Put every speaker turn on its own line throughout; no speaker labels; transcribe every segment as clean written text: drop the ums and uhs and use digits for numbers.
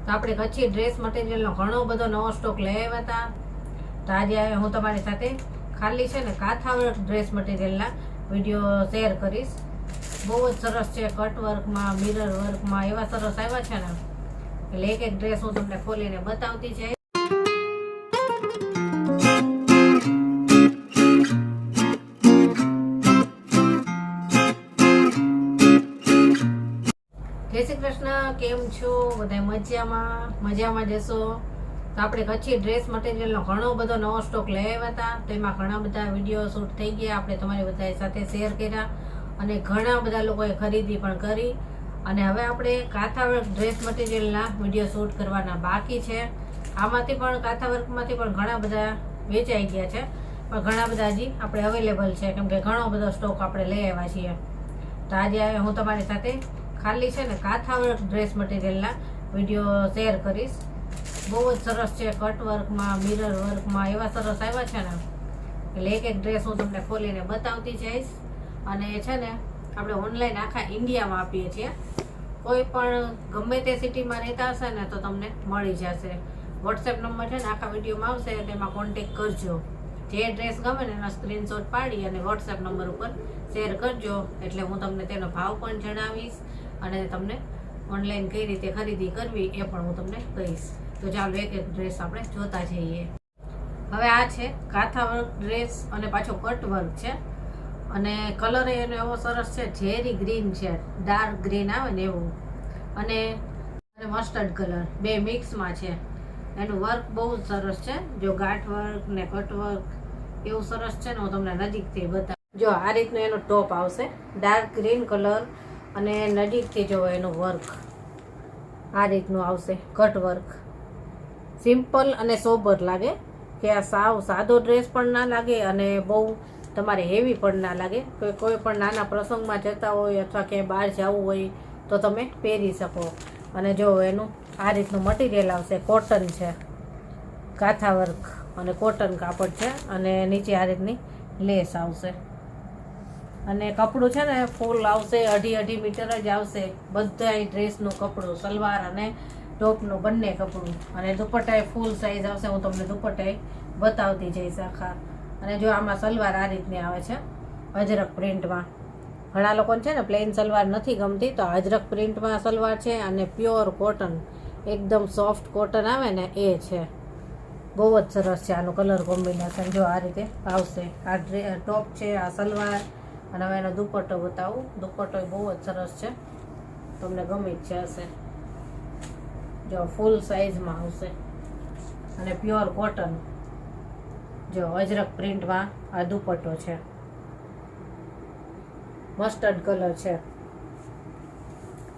તો આપણે કચ્છી ડ્રેસ મટીરિયલનો ઘણો બધો નવો સ્ટોક લઈ આવ્યા હતા. તો આજે હું તમારી સાથે ખાલી છે ને કાથા વર્ક ડ્રેસ મટીરિયલના વિડીયો શેર કરીશ. બહુ જ સરસ છે, કટ વર્કમાં, મિરર વર્કમાં એવા સરસ આવ્યા છે ને, એટલે એક એક ડ્રેસ હું તમને ખોલીને બતાવતી છે. જય શ્રી કૃષ્ણ, કેમ છો બધા? મજામાં જશો. તો આપણે કચ્છી ડ્રેસ મટીરિયલનો ઘણો બધો નવો સ્ટોક લઈ આવ્યા હતા. તો એમાં ઘણા બધા વિડીયો શૂટ થઈ ગયા, આપણે તમારી બધા સાથે શેર કર્યા અને ઘણા બધા લોકોએ ખરીદી પણ કરી. અને હવે આપણે કાથા વર્ક ડ્રેસ મટીરિયલના વિડીયો શૂટ કરવાના બાકી છે. આમાંથી પણ કાથા વર્કમાંથી પણ ઘણા બધા વેચાઈ ગયા છે, પણ ઘણા બધા હજી આપણે અવેલેબલ છે, કેમ કે ઘણો બધો સ્ટોક આપણે લઈ આવ્યા છીએ. તો આજે હું તમારી સાથે ખાલી છે ને કાથા વર્ક ડ્રેસ મટીરિયલના વિડીયો શેર કરીશ. બહુ જ સરસ છે, કટ વર્કમાં, મિરર વર્કમાં એવા સરસ આવ્યા છે ને, એટલે એક એક ડ્રેસ હું તમને ખોલીને બતાવતી જઈશ. અને છે ને આપણે ઓનલાઈન આખા ઇન્ડિયામાં આપીએ છીએ. કોઈ પણ ગમે તે સિટીમાં રહેતા હશે ને તો તમને મળી જશે. વોટ્સએપ નંબર છે ને આખા વિડીયોમાં આવશે, તેમાં કોન્ટેક કરજો. જે ડ્રેસ ગમે ને એનો સ્ક્રીનશોટ પાડી અને વોટ્સએપ નંબર ઉપર શેર કરજો, એટલે હું તમને તેનો ભાવ પણ જણાવીશ અને તમને ઓનલાઈન કઈ રીતે ખરીદી કરવી એ પણ હું તમને કહીશ. તો ચાલો એક એક ડ્રેસ આપણે જોતા જઈએ. હવે આ છે કાથા વર્ક ડ્રેસ અને પાછો કટ વર્ક છે, અને કલર એનો એવો સરસ છે, ઝેરી ગ્રીન છે, ડાર્ક ગ્રીન આવે ને એવું, અને મસ્ટર્ડ કલર બે મિક્સમાં છે. એનું વર્ક બહુ જ સરસ છે. જો ગાંઠ વર્ક ને કટ વર્ક એવું સરસ છે ને, હું તમને નજીકથી બતાવું. જો આ રીતનું એનો ટોપ આવશે, ડાર્ક ગ્રીન કલર, અને નજીકથી જો એનું વર્ક આ રીતનું આવશે. કટ વર્ક સિમ્પલ અને સોબર લાગે, કે આ સાવ સાદો ડ્રેસ પણ ના લાગે અને બહુ તમારે હેવી પણ ના લાગે. કોઈ પણ નાના પ્રસંગમાં જતા હોય અથવા ક્યાંય બહાર જવું હોય તો તમે પહેરી શકો. અને જો એનું આ રીતનું મટીરિયલ આવશે, કોટન છે, કાથા વર્ક અને કોટન કાપડ છે, અને નીચે આ રીતની લેસ આવશે. અને કપડું છે ને ફૂલ આવશે, 2.5 મીટર જ આવશે બધા ડ્રેસનું કપડું, સલવાર અને ટોપનું બંને કપડું. અને દુપટ્ટા ફૂલ સાઈઝ આવશે, હું તમને દુપટ્ટા બતાવતી જઈશ આખા. અને જો આમાં સલવાર આ રીતની આવે છે અજરક પ્રિન્ટમાં. ઘણા લોકોને છે ને પ્લેન સલવાર નથી ગમતી, તો અજરક પ્રિન્ટમાં સલવાર છે, અને પ્યોર કોટન, એકદમ સોફ્ટ કોટન આવે ને એ છે. બહુ જ સરસ છે આનું કલર કોમ્બિનેશન. જો આ રીતે આવશે, આ ટોપ છે, આ સલવાર, અને હવે એનો દુપટ્ટો બતાવું. દુપટ્ટો બહુ જ સરસ છે, તમને ગમી જ હશે. જો ફૂલ સાઈઝમાં આવશે અને પ્યોર કોટન. જો અજરક પ્રિન્ટમાં આ દુપટ્ટો છે, મસ્ટર્ડ કલર છે,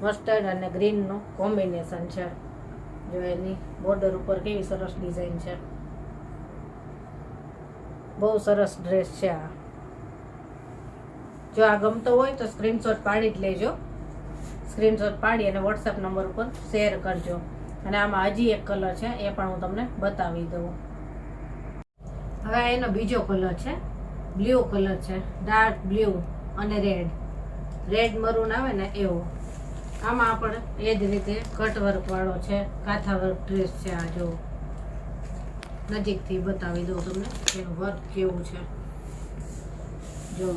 મસ્ટર્ડ અને ગ્રીનનું કોમ્બિનેશન છે. જો એની બોર્ડર ઉપર કેવી સરસ ડિઝાઇન છે, બહુ સરસ ડ્રેસ છે આ. જો આ ગમતો હોય તો સ્ક્રીનશોટ પાડી જ લેજો. સ્ક્રીનશોટ પાડી અને વોટ્સએપ નંબર ઉપર શેર કરજો. અને આમાં હજી એક કલર છે, એ પણ હું તમને બતાવી દઉં. હવે એનો બીજો કલર છે, બ્લુ કલર છે, ડાર્ક બ્લુ અને રેડ મરૂન આવે ને એવો. આમાં આપણે એ જ રીતે કટ વર્ક વાળો છે, કાથા વર્ક ડ્રેસ છે. આ જો નજીકથી બતાવી દઉં તમને એનું વર્ક કેવું છે. જો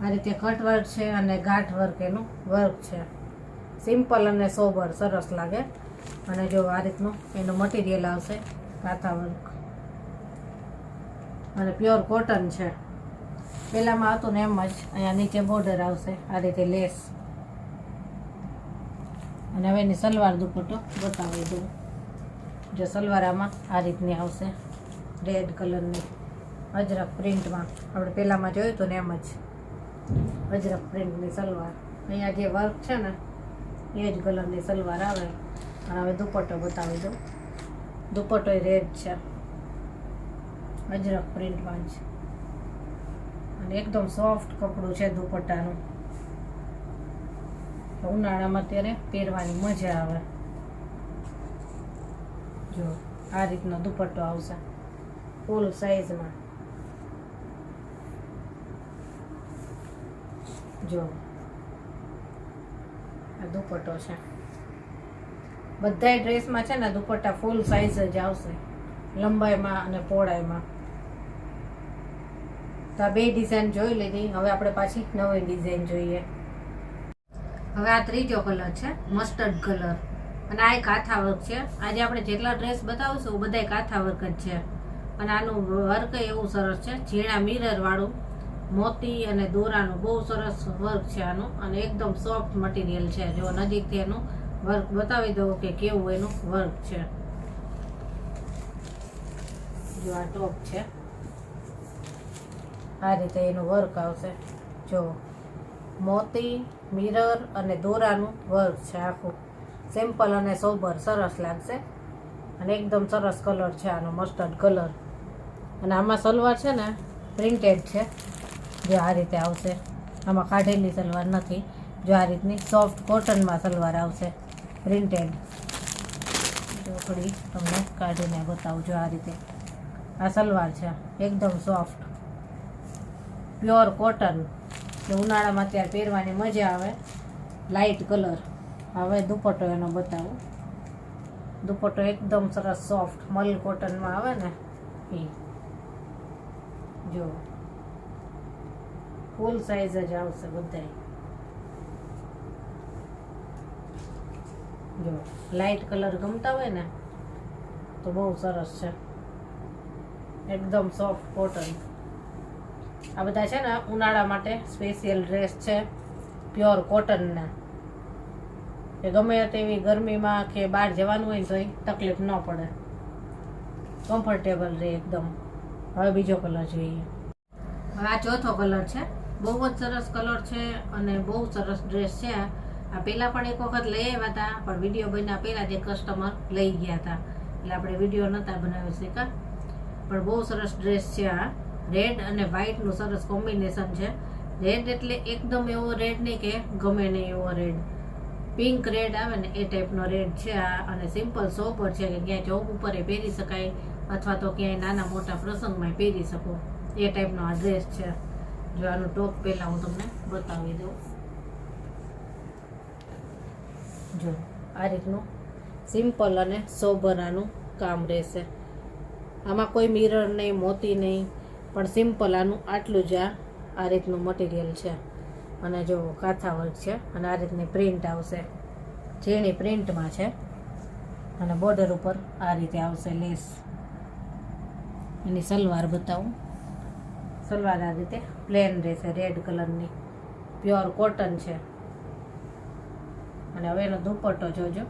આ રીતે કટ વર્ક છે અને ગાંઠ વર્ક એનું વર્ક છે. સિમ્પલ અને સોબર સરસ લાગે. અને જો આ રીતનું એનું મટીરિયલ આવશે, કાથા વર્ક, અને પ્યોર કોટન છે. પહેલામાં હતું ને એમ જ, અહીંયા નીચે બોર્ડર આવશે આ રીતે લેસ. અને હવે એની સલવાર દુપટ્ટો બતાવી દઉં. જો સલવાર આમાં આ રીતની આવશે, રેડ કલરની અજરક પ્રિન્ટમાં. આપણે પહેલામાં જોયું હતું ને એમ જ અજરક પ્રિન્ટની સલવાર. અહીંયા જે વર્ક છે ને એ જ કલરની સલવાર આવે. અને હવે દુપટ્ટો બતાવી દઉં. દુપટ્ટો રેડ છે, અજરક પ્રિન્ટમાં જ, અને એકદમ સોફ્ટ કપડું છે દુપટ્ટાનું. ઉનાળામાં ત્યારે પહેરવાની મજા આવે. જો આ રીતનો દુપટ્ટો આવશે ફૂલ સાઈઝમાં. જો આ દુપટ્ટો છે, બધાય ડ્રેસમાં છે ને દુપટ્ટા ફૂલ સાઇઝ જ આવશે, લંબાઈમાં અને પહોળાઈમાં. તો આ 2 ડિઝાઇન જોઈ લીધી. હવે આપણે પાછી નવી ડિઝાઇન જોઈએ. હવે આ ત્રીજો કલર છે, મસ્ટર્ડ કલર, અને આ કાથા વર્ક છે. આજે આપણે જેટલા ડ્રેસ બતાવશું બધાય કાથા વર્ક જ છે. અને આનું વર્ક એવું સરસ છે, ઝીણા મિરર વાળું મોતી અને દોરાનું બહુ સરસ વર્ક છે આનું, અને એકદમ સોફ્ટ મટીરિયલ છે. જો નજીકથી એનું વર્ક બતાવી દઉં કે કેવું એનું વર્ક છે. જો આ ટોપ છે, આ રીતે એનું વર્ક આવશે. જો મોતી, મિરર અને દોરાનું વર્ક છે આખું. સિમ્પલ અને સોબર સરસ લાગશે, અને એકદમ સરસ કલર છે આનો, મસ્ટર્ડ કલર. અને આમાં સલવાર છે ને પ્રિન્ટેડ છે. જો આ રીતે આવશે, આમાં કાઢેલી સલવાર નથી. જો આ રીતની સોફ્ટ કોટનમાં સલવાર આવશે, પ્રિન્ટેડ. જો થોડી તમને કાઢીને બતાવું. જો આ રીતે આ સલવાર છે, એકદમ સોફ્ટ પ્યોર કોટન. ઉનાળામાં અત્યારે પહેરવાની મજા આવે, લાઇટ કલર. હવે દુપટ્ટો એનો બતાવું. દુપટ્ટો એકદમ સરસ સોફ્ટ મલ કોટનમાં આવે ને એ. જો ફૂલ સાઇઝ જ આવશે બધાય. જો લાઇટ કલર ગમતા હોય ને તો બહુ સરસ છે, એકદમ સોફ્ટ કોટન. આ બધા છે ને ઉનાળા માટે સ્પેશિયલ ડ્રેસ છે, પ્યોર કોટનના. કે ગમે તેવી ગરમીમાં કે બહાર જવાનું હોય તો તકલીફ ન પડે, કમ્ફર્ટેબલ રહે એકદમ. હવે બીજો કલર જોઈએ. હવે આ ચોથો કલર છે, બહુ જ સરસ કલર છે અને બહુ સરસ ડ્રેસ છે. આ પહેલાં પણ એક વખત લઈ આવ્યા હતા, પણ વિડીયો બન્યા પહેલાં જે કસ્ટમર લઈ ગયા હતા એટલે આપણે વિડીયો નહોતા બનાવી શક્યા. પણ બહુ સરસ ડ્રેસ છે આ. રેડ અને વ્હાઇટનું સરસ કોમ્બિનેશન છે. રેડ એટલે એકદમ એવો રેડ નહીં કે ગમે નહીં એવો રેડ, પિંક રેડ આવે ને એ ટાઈપનો રેડ છે આ. અને સિમ્પલ સોબર છે કે ક્યાંય જોબ ઉપર પહેરી શકાય, અથવા તો ક્યાંય નાના મોટા પ્રસંગમાં પહેરી શકો એ ટાઈપનો આ ડ્રેસ છે. જો આનું ટોપ પહેલાં હું તમને બતાવી દઉં. જો આ રીતનું સિમ્પલ અને સોબર આનું કામ રહેશે. આમાં કોઈ મિરર નહીં, મોતી નહીં, પણ સિમ્પલ આનું આટલું જ આ રીતનું મટીરિયલ છે. અને જો કાથા વર્ક છે, અને આ રીતની પ્રિન્ટ આવશે, ઝીણી પ્રિન્ટમાં છે. અને બોર્ડર ઉપર આ રીતે આવશે લેસ. એની સલવાર બતાવું. સલવાર આ રીતે પ્લેન રહેશે, રેડ કલરની, પ્યોર કોટન છે. અને હવે એનો દુપટ્ટો જોજો.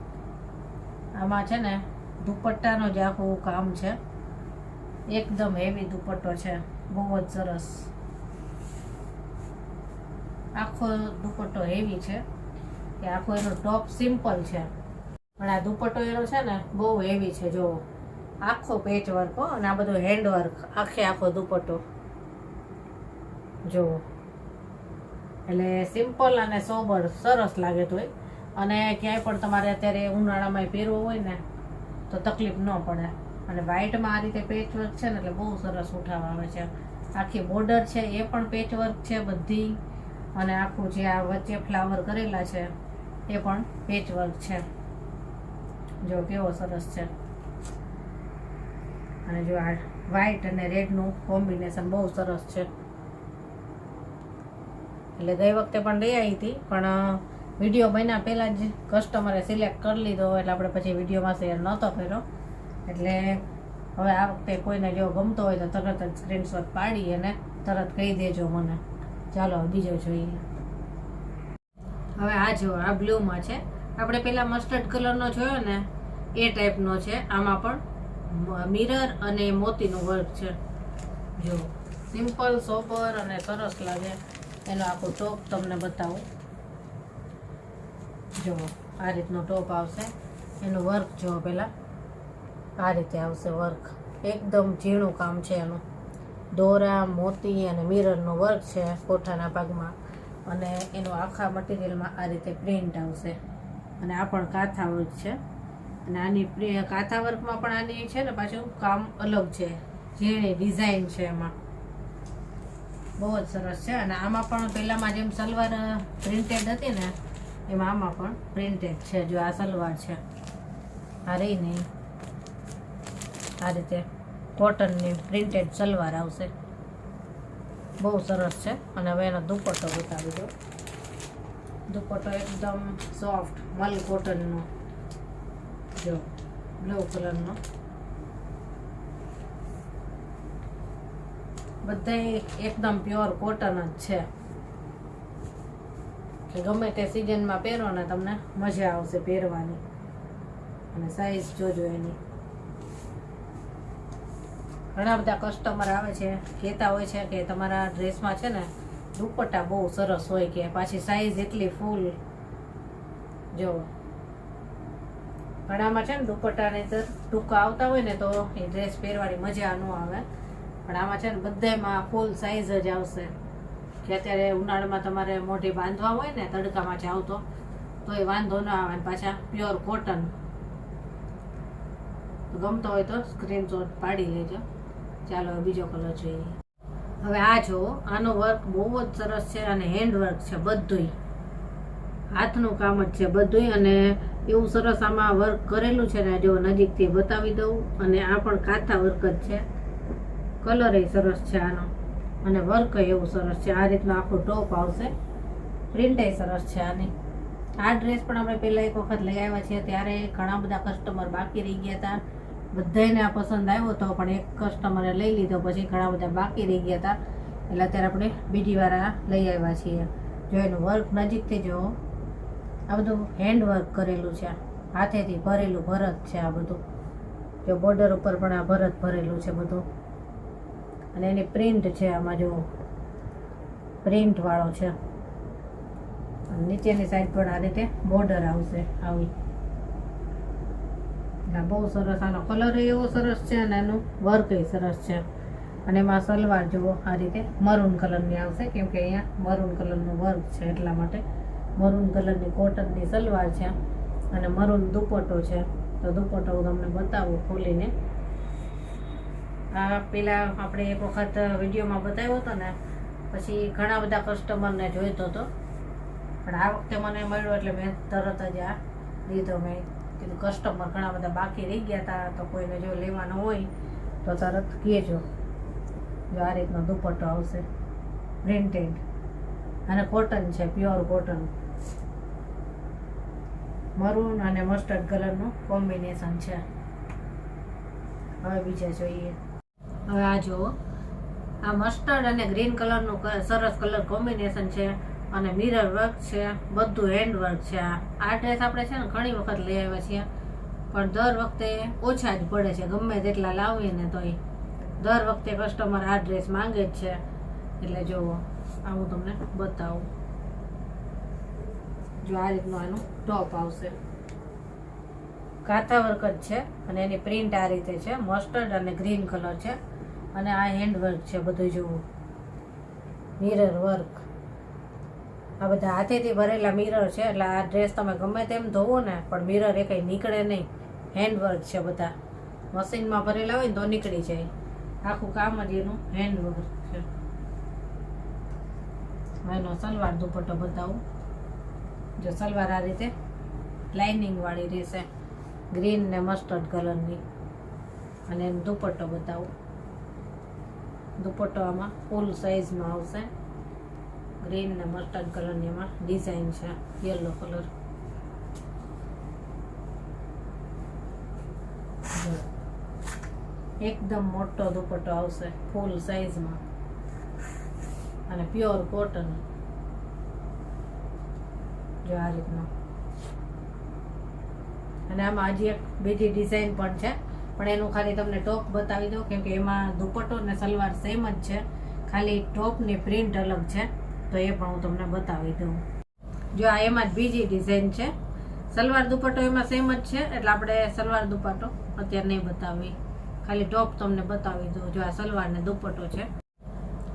આમાં છે ને દુપટ્ટાનો જ આખું કામ છે, એકદમ હેવી દુપટ્ટો છે, બહુ જ સરસ. આખો દુપટ્ટો હેવી છે કે આખો એનો ટોપ સિમ્પલ છે, પણ આ દુપટ્ટો એનો છે ને બહુ હેવી છે. જો આખો પેચ વર્ક, અને આ બધું હેન્ડ વર્ક, આખો દુપટ્ટો જો. એટલે સિમ્પલ અને સોબર સરસ લાગે તોય. અને ક્યાંય પણ તમારે અત્યારે ઉનાળામાં પહેરવું હોય ને તો તકલીફ ન પડે. અને વ્હાઇટમાં આ રીતે પેચ વર્ક છે ને એટલે બહુ સરસ ઉઠાવ આવે છે. આખી બોર્ડર છે એ પણ પેચ વર્ક છે બધી, અને આખું જે આ વચ્ચે ફ્લાવર કરેલા છે એ પણ પેચ વર્ક છે. જો કેવો સરસ છે. અને જો આ વ્હાઇટ અને રેડનું કોમ્બિનેશન બહુ સરસ છે. એટલે ગઈ વખતે પણ લઈ આવી હતી, પણ વિડીયો બન્યા પહેલાં જ કસ્ટમરે સિલેક્ટ કરી લીધો એટલે આપણે પછી વિડીયોમાં શેર નહોતો કર્યો. એટલે હવે આ વખતે કોઈને જો ગમતો હોય તો તરત જ સ્ક્રીનશોટ પાડી અને તરત કહી દેજો મને. ચાલો બીજો જોઈએ. હવે આ જો આ બ્લુમાં છે. આપણે પેલા મસ્ટર્ડ કલરનો જોયો ને એ ટાઈપનો છે. આમાં પણ મિરર અને મોતીનું વર્ક છે. જો સિમ્પલ સોબર અને સરસ લાગે. એનો આખો ટોપ તમને બતાવું. જો આ રીતનો ટોપ આવશે. એનું વર્ક જો પેલા આ રીતે આવશે વર્ક, એકદમ ઝીણું કામ છે એનું. દોરા, મોતી અને મિરરનું વર્ક છે કોઠાના ભાગમાં. અને એનું આખા મટીરિયલમાં આ રીતે પ્રિન્ટ આવશે. અને આ પણ કાથા વર્ક છે. અને આની કાથા વર્કમાં પણ આની છે ને પાછું કામ અલગ છે, ઝીણી ડિઝાઇન છે એમાં, બહુ જ સરસ છે. અને આમાં પણ પહેલામાં જેમ સલવાર પ્રિન્ટેડ હતી ને એમાં આમાં પણ પ્રિન્ટેડ છે. જો આ સલવાર છે આ રહી નહીં, આ રીતે કોટનની પ્રિન્ટેડ સલવાર આવશે, બહુ સરસ છે. અને હવે એનો દુપટ્ટો બતાવી દો. દુપટ્ટો એકદમ સોફ્ટ મલ કોટનનો, જો બ્લુ કલરનો, બધા એકદમ પ્યોર કોટન જ છે. કે ગમે તે સિઝનમાં પહેરો ને તમને મજા આવશે પહેરવાની. અને સાઈઝ જોજો એની. ઘણા બધા કસ્ટમર આવે છે, કહેતા હોય છે કે તમારા ડ્રેસમાં છે ને દુપટ્ટા બહુ સરસ હોય, કે પાછી સાઈઝ એટલી ફૂલ. જો ઘણામાં છે ને દુપટ્ટાની તો ટૂંકા આવતા હોય ને તો એ ડ્રેસ પહેરવાની મજા ન આવે, પણ આમાં છે ને બધામાં ફૂલ સાઈઝ જ આવશે. કે અત્યારે ઉનાળામાં તમારે મોઢી બાંધવા હોય ને તડકામાં જાવ તો એ વાંધો ન આવે. પાછા પ્યોર કોટન. ગમતો હોય તો સ્ક્રીનશોટ પાડી લેજો. ચાલો બીજો કલર જોઈએ. હવે આ જુઓ, આનો વર્ક બહુ જ સરસ છે અને હેન્ડ વર્ક છે, બધુંય હાથનું કામ જ છે બધુંય. અને એવું સરસ આમાં વર્ક કરેલું છે ને, જો નજીકથી બતાવી દઉં. અને આ પણ કાંથા વર્ક જ છે, કલર એ સરસ છે આનો, અને વર્ક એવું સરસ છે. આ રીતનું આખું ટોપ આવશે, પ્રિન્ટ એ સરસ છે આની. આ ડ્રેસ પણ આપણે પહેલાં એક વખત લઈ આવ્યા છીએ, ત્યારે ઘણા બધા કસ્ટમર બાકી રહી ગયા હતા. બધાને આ પસંદ આવ્યો હતો, પણ એક કસ્ટમરે લઈ લીધો, પછી ઘણા બધા બાકી રહી ગયા હતા. એટલે અત્યારે આપણે બીજી વાર આ લઈ આવ્યા છીએ. જો એનું વર્ક નજીકથી જુઓ, આ બધું હેન્ડ વર્ક કરેલું છે, હાથેથી ભરેલું ભરત છે આ બધું. જો બોર્ડર ઉપર પણ આ ભરત ભરેલું છે બધું. અને એની પ્રિન્ટ છે આમાં, જો પ્રિન્ટ વાળો છે. નીચેની સાઈડ પણ આ રીતે બોર્ડર આવશે આવી. બહુ સરસ, આનો કલર એવો સરસ છે અને એનું વર્ક એ સરસ છે. અને એમાં સલવાર જુઓ આ રીતે મરૂન કલરની આવશે, કેમ કે અહીંયા મરૂન કલરનું વર્ક છે એટલા માટે. મરૂન કલરની કોટનની સલવાર છે અને મરૂન દુપટ્ટો છે. તો દુપટ્ટો હું તમને બતાવું ખોલીને. આ પેલા આપણે એક વખત વિડીયોમાં બતાવ્યો હતો ને, પછી ઘણા બધા કસ્ટમરને જોઈતો હતો, પણ આ વખતે મને મળ્યો એટલે મેં તરત જ આ લીધો. મેં કીધું કસ્ટમર ઘણા બધા બાકી રહી ગયા હતા, તો કોઈને જો લેવાનો હોય તો તરત કહેજો. જો આ રીતનો દુપટ્ટો આવશે, પ્રિન્ટેડ, અને કોટન છે, પ્યોર કોટન. મરૂન અને મસ્ટર્ડ કલરનું કોમ્બિનેશન છે. હવે બીજા જોઈએ. હવે આ જુઓ, આ મસ્ટર્ડ અને ગ્રીન કલરનું સરસ કલર કોમ્બિનેશન છે, અને મિરર વર્ક છે, બધું હેન્ડ વર્ક છે. આ ડ્રેસ આપણે છે ને ઘણી વખત લઈ આવ્યા છીએ, પણ દર વખતે ઓછા જ પડે છે. ગમે તેટલા લાવીએ ને તોય દર વખતે કસ્ટમર આ ડ્રેસ માંગે જ છે. એટલે જુઓ, આ હું તમને બતાવું. જો આ રીતનું આનું ટોપ આવશે, કાંથા વર્ક જ છે, અને એની પ્રિન્ટ આ રીતે છે, મસ્ટર્ડ અને ગ્રીન કલર છે. અને આ હેન્ડ વર્ક છે બધું. જુઓ, મિરર વર્ક, આ બધા હાથેથી ભરેલા મિરર છે. એટલે આ ડ્રેસ તમે ગમે તેમ ધોવો ને પણ મિરર એ કંઈ નીકળે નહીં. હેન્ડ વર્ક છે બધા, મશીનમાં ભરેલા હોય ને તો નીકળી જાય. આખું કામ જ એનું હેન્ડ વર્ક છે. એનો સલવાર દુપટ્ટો બતાવું. જો સલવાર આ રીતે લાઇનિંગ વાળી રહેશે, ગ્રીન ને મસ્ટર્ડ કલરની. અને એનો દુપટ્ટો બતાવું. દુપટ્ટો આમાં ફૂલ સાઈઝમાં આવશે, ગ્રીન ને મસ્ટર્ડ કલરની એમાં ડિઝાઇન છે, યલો કલર. એકદમ મોટો દુપટ્ટો આવશે, ફૂલ સાઈઝમાં, અને પ્યોર કોટન. જો આ રીતનો. અને આમાં હજી એક બીજી ડિઝાઇન પણ છે, પણ એનું ખાલી તમને ટોપ બતાવી દઉં, કેમ કે એમાં દુપટ્ટો ને સલવાર સેમ જ છે, ખાલી ટોપની પ્રિન્ટ અલગ છે. તો એ પણ હું તમને બતાવી દઉં. જો આ એમાં જ બીજી ડિઝાઇન છે. સલવાર દુપટ્ટો એમાં સેમ જ છે, એટલે આપણે સલવાર દુપટ્ટો અત્યારે નહીં બતાવી, ખાલી ટોપ તમને બતાવી દઉં. જો આ સલવાર ને દુપટ્ટો છે,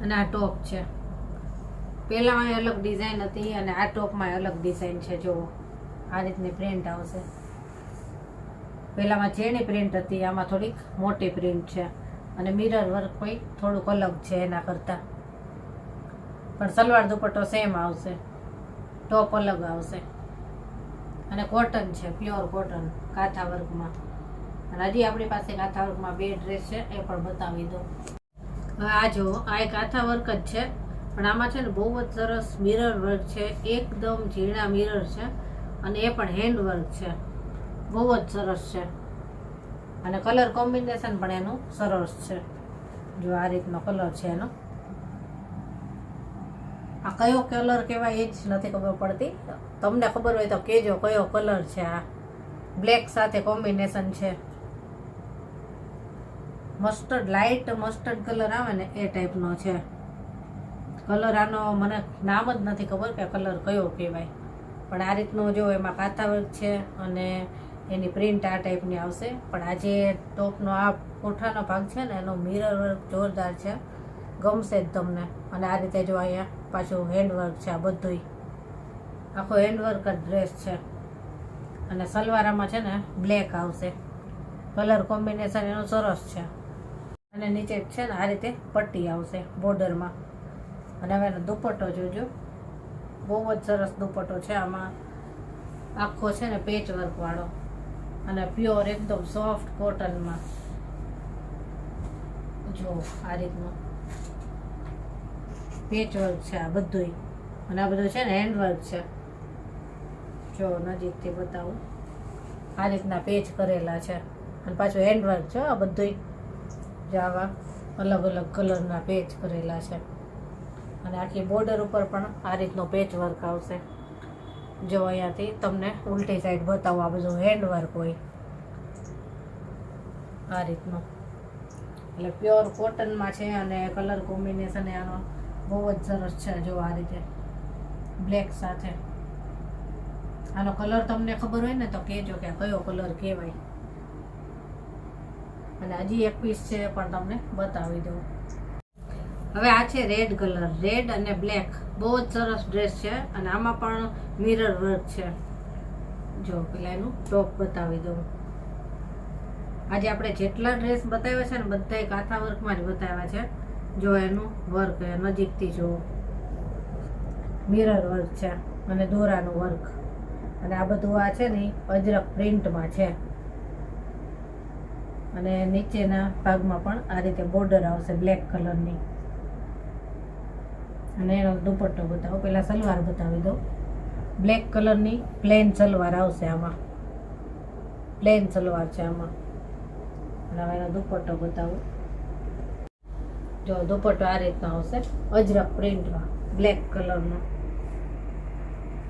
અને આ ટોપ છે. પહેલામાં અલગ ડિઝાઇન હતી, અને આ ટોપમાં અલગ ડિઝાઇન છે. જો આ રીતની પ્રિન્ટ આવશે. પહેલામાં જેની પ્રિન્ટ હતી, આમાં થોડીક મોટી પ્રિન્ટ છે, અને મિરર વર્ક કોઈ થોડુંક અલગ છે એના કરતાં. પણ સલવાર દુપટ્ટો સેમ આવશે, ટોપ અલગ આવશે. અને કોટન છે, પ્યોર કોટન કાંથા વર્કમાં. અને હજી આપણી પાસે કાંથા વર્કમાં 2 ડ્રેસ છે, એ પણ બતાવી દો. હવે આ જુઓ, આ એક કાંથા વર્ક જ છે, પણ આમાં છે ને બહુ જ સરસ મિરર વર્ક છે, એકદમ ઝીણા મિરર છે, અને એ પણ હેન્ડ વર્ક છે, બહુ જ સરસ છે. અને કલર કોમ્બિનેશન પણ એનું સરસ છે. જો આ રીતનો કલર છે એનો. આ કયો કલર કહેવાય એ જ નથી ખબર પડતી. તમને ખબર હોય તો કહેજો કયો કલર છે. આ બ્લેક સાથે કોમ્બિનેશન છે, મસ્ટર્ડ, લાઇટ મસ્ટર્ડ કલર આવે ને એ ટાઈપનો છે કલર. આનો મને નામ જ નથી ખબર કે કલર કયો કહેવાય. પણ આ રીતનો જો એમાં કાંથા વર્ક છે અને એની પ્રિન્ટ આ ટાઈપની આવશે. પણ આ જે ટોપનો આ કોઠાનો ભાગ છે ને એનો મિરર વર્ક જોરદાર છે, ગમશે જ તમને. અને આ રીતે જો અહીંયા પાછું હેન્ડવર્ક છે, આ બધુંય આખો હેન્ડવર્ક જ ડ્રેસ છે. અને સલવારામાં છે ને બ્લેક આવશે, કલર કોમ્બિનેશન એનું સરસ છે. અને નીચે છે ને આ રીતે પટ્ટી આવશે બોર્ડરમાં. અને હવે એનો દુપટ્ટો જોજો, બહુ જ સરસ દુપટ્ટો છે. આમાં આખો છે ને પેચ વર્ક વાળો અને પ્યોર એકદમ સોફ્ટ કોટનમાં. જો આ રીતનું પેચ વર્ક છે આ બધુંય. અને આ બધું છે ને હેન્ડવર્ક છે. જો નજીકથી બતાવું, આ રીતના પેચ કરેલા છે અને પાછું હેન્ડવર્ક છે આ બધુંય. જો આવા અલગ અલગ કલરના પેચ કરેલા છે. અને આખી બોર્ડર ઉપર પણ આ રીતનો પેચ વર્ક આવશે. જો અહીંયાથી તમને ઉલટી સાઈડ બતાવું, આ બધું હેન્ડવર્ક હોય આ રીતનું. એટલે પ્યોર કોટનમાં છે અને કલર કોમ્બિનેશન આનો બહુ જ સરસ છે. જો આ રીતે બ્લેક સાથે. આનો કલર તમને ખબર હોય ને તો કહેજો કે કયો કલર કહેવાય. અને હજી એક પીસ છે પણ તમને બતાવી દઉં. હવે આ છે રેડ કલર, રેડ અને બ્લેક, બહુ જ સરસ ડ્રેસ છે. અને આમાં પણ મિરર વર્ક છે. જો પેલા એનું ટોપ બતાવી દઉં. આજે આપણે જેટલા ડ્રેસ બતાવ્યા છે ને બધા કાંથા વર્કમાં જ બતાવ્યા છે. જો એનું વર્ક નજીકથી જુઓ, મિરર વર્ક છે અને દોરાનું વર્ક. અને આ બધું આ છે ને અજરક પ્રિન્ટમાં છે. અને નીચેના ભાગમાં પણ આ રીતે બોર્ડર આવશે બ્લેક કલરની. અને એનો દુપટ્ટો બતાવો. પેલા સલવાર બતાવી દો. બ્લેક કલરની પ્લેન સલવાર આવશે આમાં, પ્લેન સલવાર છે આમાં. અને હવે એનો દુપટ્ટો બતાવો. જો દુપટ્ટો આ રીતનો આવશે અજરક પ્રિન્ટમાં બ્લેક કલરનો.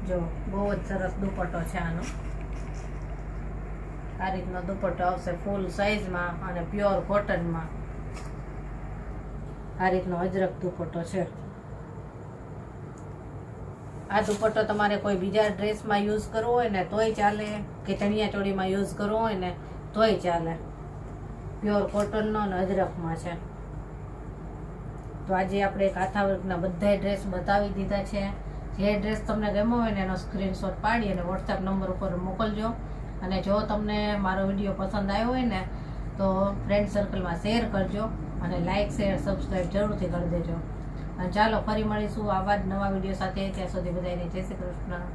જો બહુ જ સરસ દુપટ્ટો છે આનો. આ રીતનો દુપટ્ટો આવશે ફૂલ સાઈઝમાં અને પ્યોર કોટનમાં. આ રીતનો અજરક દુપટ્ટો છે. આ દુપટ્ટો તમારે કોઈ બીજા ડ્રેસમાં યુઝ કરવો હોય ને તોય ચાલે, કે ચણિયા ચોળીમાં યુઝ કરવો હોય ને તોય ચાલે. પ્યોર કોટનનો અને અજરકમાં છે. તો આજે આપણે કાંથા વર્કના બધા ડ્રેસ બતાવી દીધા છે. જે ડ્રેસ તમને ગમ્યો હોય ને એનો સ્ક્રીનશોટ પાડી અને વોટ્સએપ નંબર ઉપર મોકલજો. અને જો તમને મારો વિડીયો પસંદ આવ્યો હોય ને તો ફ્રેન્ડ સર્કલમાં શેર કરજો અને લાઇક શેર સબસ્ક્રાઈબ જરૂરથી કરી દેજો. અને ચાલો ફરી મળીશું આવા જ નવા વિડીયો સાથે. ત્યાં સુધી બધાને જય શ્રી કૃષ્ણ.